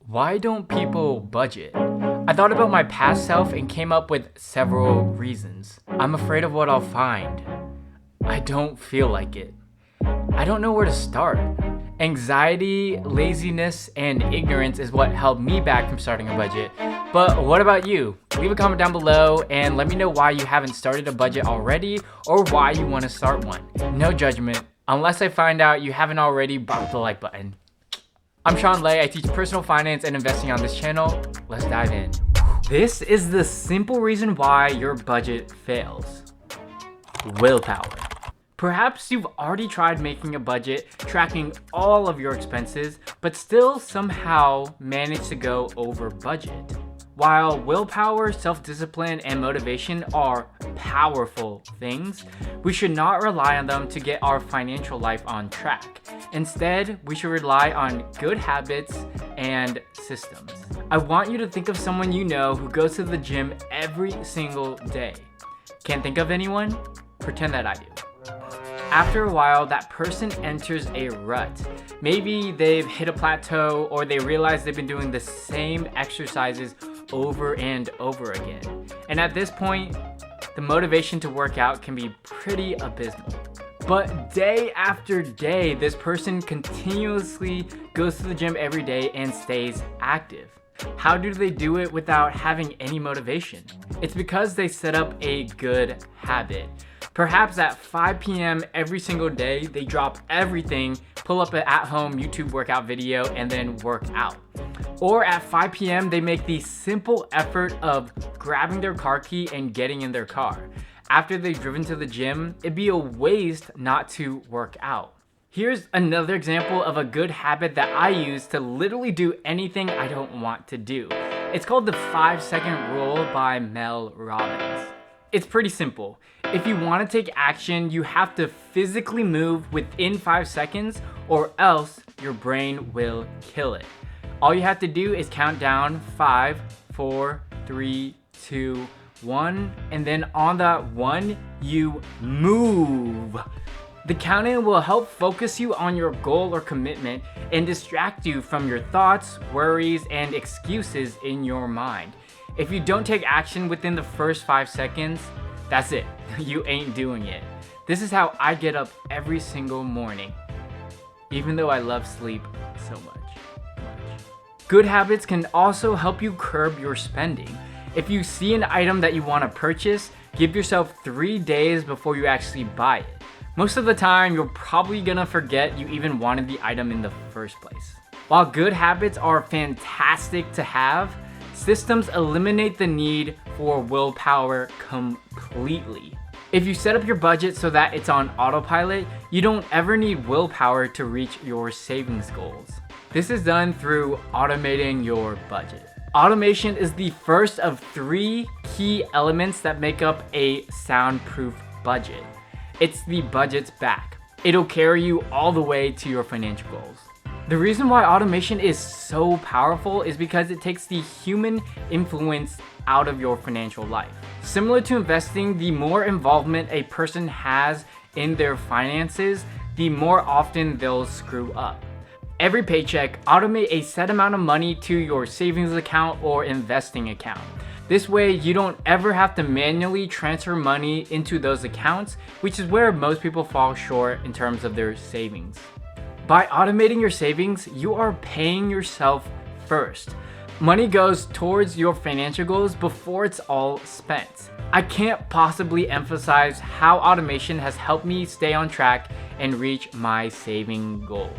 Why don't people budget? I thought about my past self and came up with several reasons. I'm afraid of what I'll find. I don't feel like it. I don't know where to start. Anxiety, laziness, and ignorance is what held me back from starting a budget. But what about you? Leave a comment down below and let me know why you haven't started a budget already or why you want to start one. No judgment, unless I find out you haven't already, bump the like button. I'm Sean Lay. I teach personal finance and investing on this channel. Let's dive in. This is the simple reason why your budget fails. Willpower. Perhaps you've already tried making a budget, tracking all of your expenses, but still somehow managed to go over budget. While willpower, self-discipline, and motivation are powerful things, we should not rely on them to get our financial life on track. Instead, we should rely on good habits and systems. I want you to think of someone you know who goes to the gym every single day. Can't think of anyone? Pretend that I do. After a while, that person enters a rut. Maybe they've hit a plateau or they realize they've been doing the same exercises over and over again. And at this point, the motivation to work out can be pretty abysmal. But day after day, this person continuously goes to the gym every day and stays active. How do they do it without having any motivation? It's because they set up a good habit. Perhaps at 5 p.m. every single day, they drop everything, pull up an at-home YouTube workout video, and then work out. Or at 5 p.m., they make the simple effort of grabbing their car key and getting in their car. After they've driven to the gym, it'd be a waste not to work out. Here's another example of a good habit that I use to literally do anything I don't want to do. It's called the 5-second rule by Mel Robbins. It's pretty simple. If you want to take action, you have to physically move within 5 seconds or else your brain will kill it. All you have to do is count down 5, 4, 3, 2, 1, and then on that one, you move. The counting will help focus you on your goal or commitment and distract you from your thoughts, worries, and excuses in your mind. If you don't take action within the first 5 seconds, that's it. You ain't doing it. This is how I get up every single morning, even though I love sleep so much. Good habits can also help you curb your spending. If you see an item that you want to purchase, give yourself 3 days before you actually buy it. Most of the time, you're probably gonna forget you even wanted the item in the first place. While good habits are fantastic to have, systems eliminate the need for willpower completely. If you set up your budget so that it's on autopilot, you don't ever need willpower to reach your savings goals. This is done through automating your budget. Automation is the first of 3 key elements that make up a soundproof budget. It's the budget's back. It'll carry you all the way to your financial goals. The reason why automation is so powerful is because it takes the human influence out of your financial life. Similar to investing, the more involvement a person has in their finances, the more often they'll screw up. Every paycheck, automate a set amount of money to your savings account or investing account. This way, you don't ever have to manually transfer money into those accounts, which is where most people fall short in terms of their savings. By automating your savings, you are paying yourself first. Money goes towards your financial goals before it's all spent. I can't possibly emphasize how automation has helped me stay on track and reach my saving goals.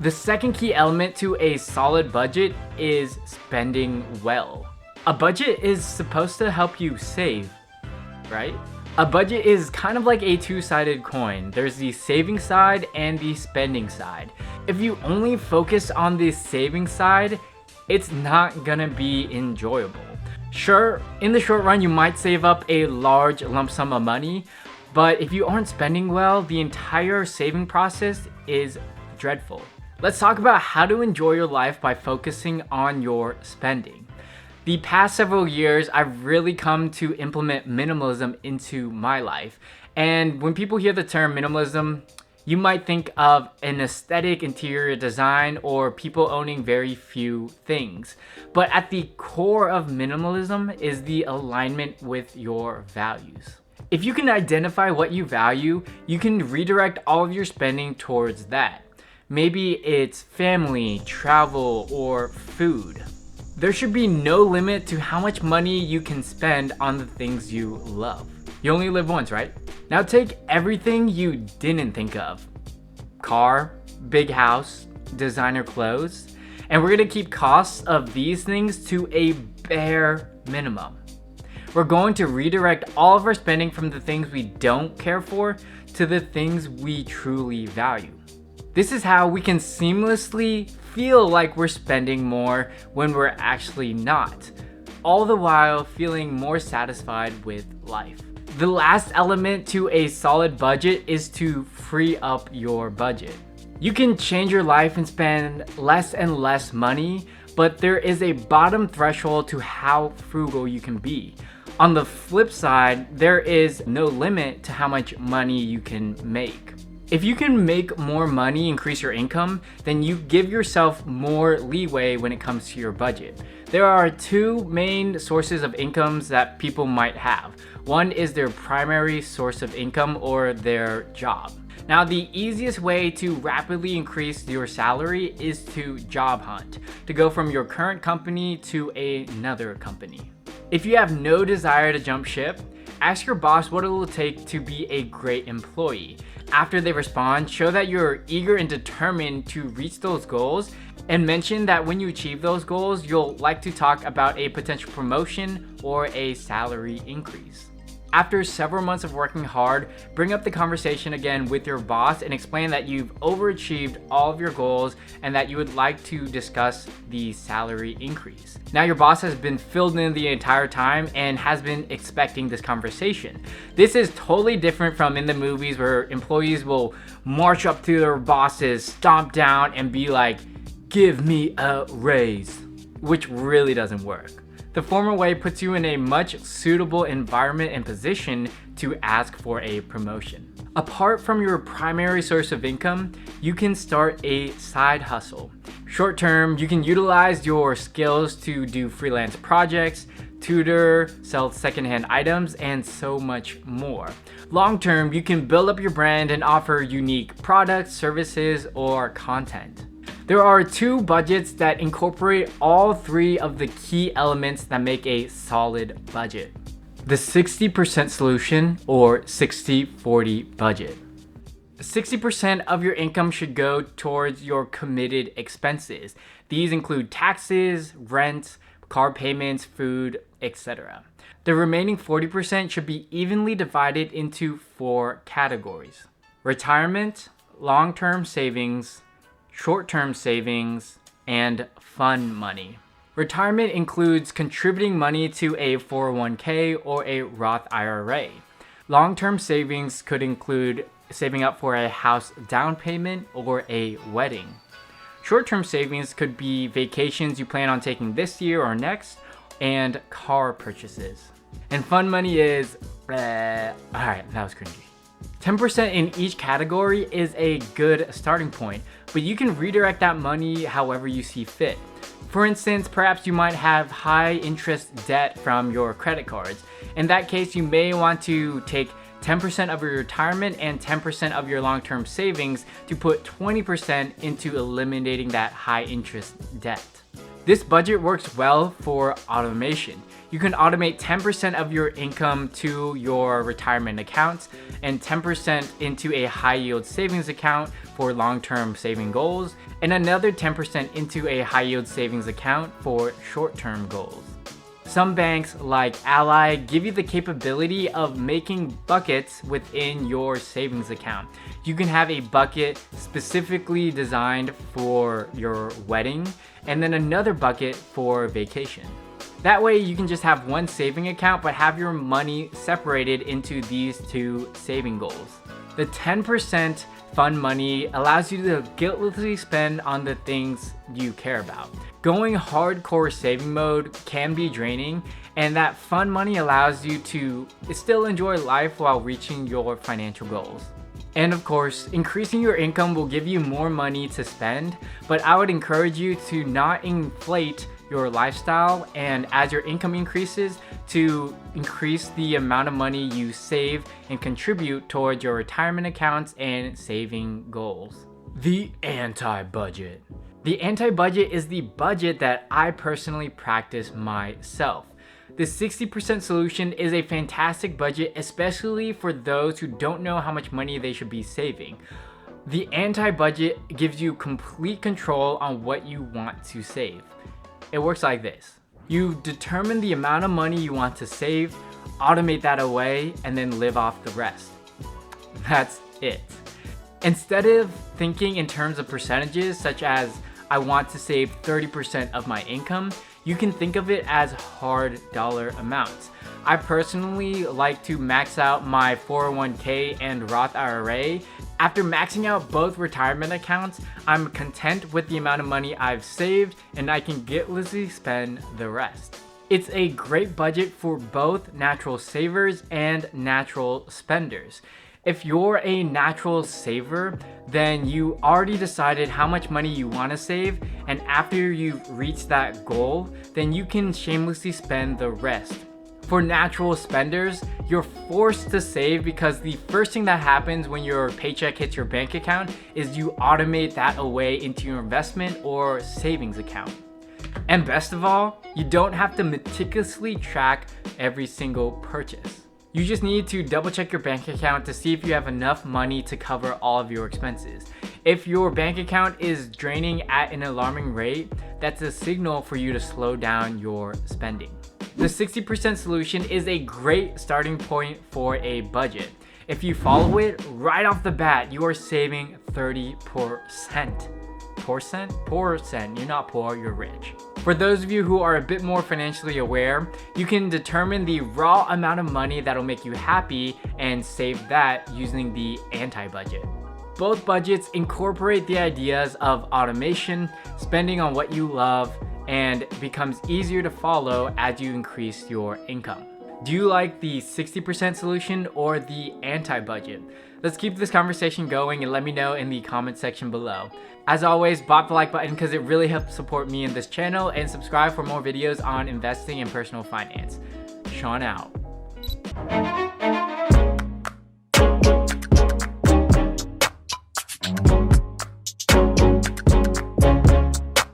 The second key element to a solid budget is spending well. A budget is supposed to help you save, right? A budget is kind of like a two-sided coin. There's the saving side and the spending side. If you only focus on the saving side, it's not gonna be enjoyable. Sure, in the short run, you might save up a large lump sum of money, but if you aren't spending well, the entire saving process is dreadful. Let's talk about how to enjoy your life by focusing on your spending. The past several years, I've really come to implement minimalism into my life. And when people hear the term minimalism, You might think of an aesthetic interior design or people owning very few things. But at the core of minimalism is the alignment with your values. If you can identify what you value, you can redirect all of your spending towards that. Maybe it's family, travel, or food. There should be no limit to how much money you can spend on the things you love. You only live once, right? Now take everything you didn't think of. Car, big house, designer clothes, and we're gonna keep costs of these things to a bare minimum. We're going to redirect all of our spending from the things we don't care for to the things we truly value. This is how we can seamlessly feel like we're spending more when we're actually not, all the while feeling more satisfied with life. The last element to a solid budget is to free up your budget. You can change your life and spend less and less money, but there is a bottom threshold to how frugal you can be. On the flip side, there is no limit to how much money you can make. If you can make more money, increase your income, then you give yourself more leeway when it comes to your budget. There are two main sources of incomes that people might have. One is their primary source of income or their job. Now, the easiest way to rapidly increase your salary is to job hunt, to go from your current company to another company. If you have no desire to jump ship, ask your boss what it will take to be a great employee. After they respond, show that you're eager and determined to reach those goals, and mention that when you achieve those goals, you'll like to talk about a potential promotion or a salary increase. After several months of working hard, bring up the conversation again with your boss and explain that you've overachieved all of your goals and that you would like to discuss the salary increase. Now your boss has been filled in the entire time and has been expecting this conversation. This is totally different from in the movies where employees will march up to their bosses, stomp down, and be like, "Give me a raise," which really doesn't work. The former way puts you in a much suitable environment and position to ask for a promotion. Apart from your primary source of income, you can start a side hustle. Short term, you can utilize your skills to do freelance projects, tutor, sell secondhand items, and so much more. Long term, you can build up your brand and offer unique products, services, or content. There are two budgets that incorporate all three of the key elements that make a solid budget. The 60% solution or 60-40 budget. 60% of your income should go towards your committed expenses. These include taxes, rent, car payments, food, etc. The remaining 40% should be evenly divided into 4 categories: retirement, long-term savings, short-term savings, and fun money. Retirement includes contributing money to a 401k or a Roth IRA. Long-term savings could include saving up for a house down payment or a wedding. Short-term savings could be vacations you plan on taking this year or next, and car purchases. And fun money is, alright, that was cringy. 10% in each category is a good starting point, but you can redirect that money however you see fit. For instance, perhaps you might have high interest debt from your credit cards. In that case, you may want to take 10% of your retirement and 10% of your long-term savings to put 20% into eliminating that high interest debt. This budget works well for automation. You can automate 10% of your income to your retirement accounts and 10% into a high yield savings account for long-term saving goals, and another 10% into a high yield savings account for short-term goals. Some banks like Ally give you the capability of making buckets within your savings account. You can have a bucket specifically designed for your wedding and then another bucket for vacation. That way you can just have one saving account but have your money separated into these two saving goals. The 10% fun money allows you to guiltlessly spend on the things you care about. Going hardcore saving mode can be draining, and that fun money allows you to still enjoy life while reaching your financial goals. And of course, increasing your income will give you more money to spend, but I would encourage you to not inflate your lifestyle, and as your income increases, to increase the amount of money you save and contribute towards your retirement accounts and saving goals. The anti-budget. The anti-budget is the budget that I personally practice myself. The 60% solution is a fantastic budget, especially for those who don't know how much money they should be saving. The anti-budget gives you complete control on what you want to save. It works like this. You determine the amount of money you want to save, automate that away, and then live off the rest. That's it. Instead of thinking in terms of percentages, such as I want to save 30% of my income, you can think of it as hard dollar amounts. I personally like to max out my 401k and Roth IRA. After maxing out both retirement accounts, I'm content with the amount of money I've saved, and I can guiltlessly spend the rest. It's a great budget for both natural savers and natural spenders. If you're a natural saver, then you already decided how much money you want to save, and after you've reached that goal, then you can shamelessly spend the rest. For natural spenders, you're forced to save because the first thing that happens when your paycheck hits your bank account is you automate that away into your investment or savings account. And best of all, you don't have to meticulously track every single purchase. You just need to double check your bank account to see if you have enough money to cover all of your expenses. If your bank account is draining at an alarming rate, that's a signal for you to slow down your spending. The 60% solution is a great starting point for a budget. If you follow it right off the bat, you are saving 30%. Percent? You're not poor, you're rich. For those of you who are a bit more financially aware, you can determine the raw amount of money that'll make you happy and save that using the anti-budget. Both budgets incorporate the ideas of automation, spending on what you love, and becomes easier to follow as you increase your income. Do you like the 60% solution or the anti-budget? Let's keep this conversation going and let me know in the comment section below. As always, bop the like button because it really helps support me in this channel, and subscribe for more videos on investing and personal finance. Sean out.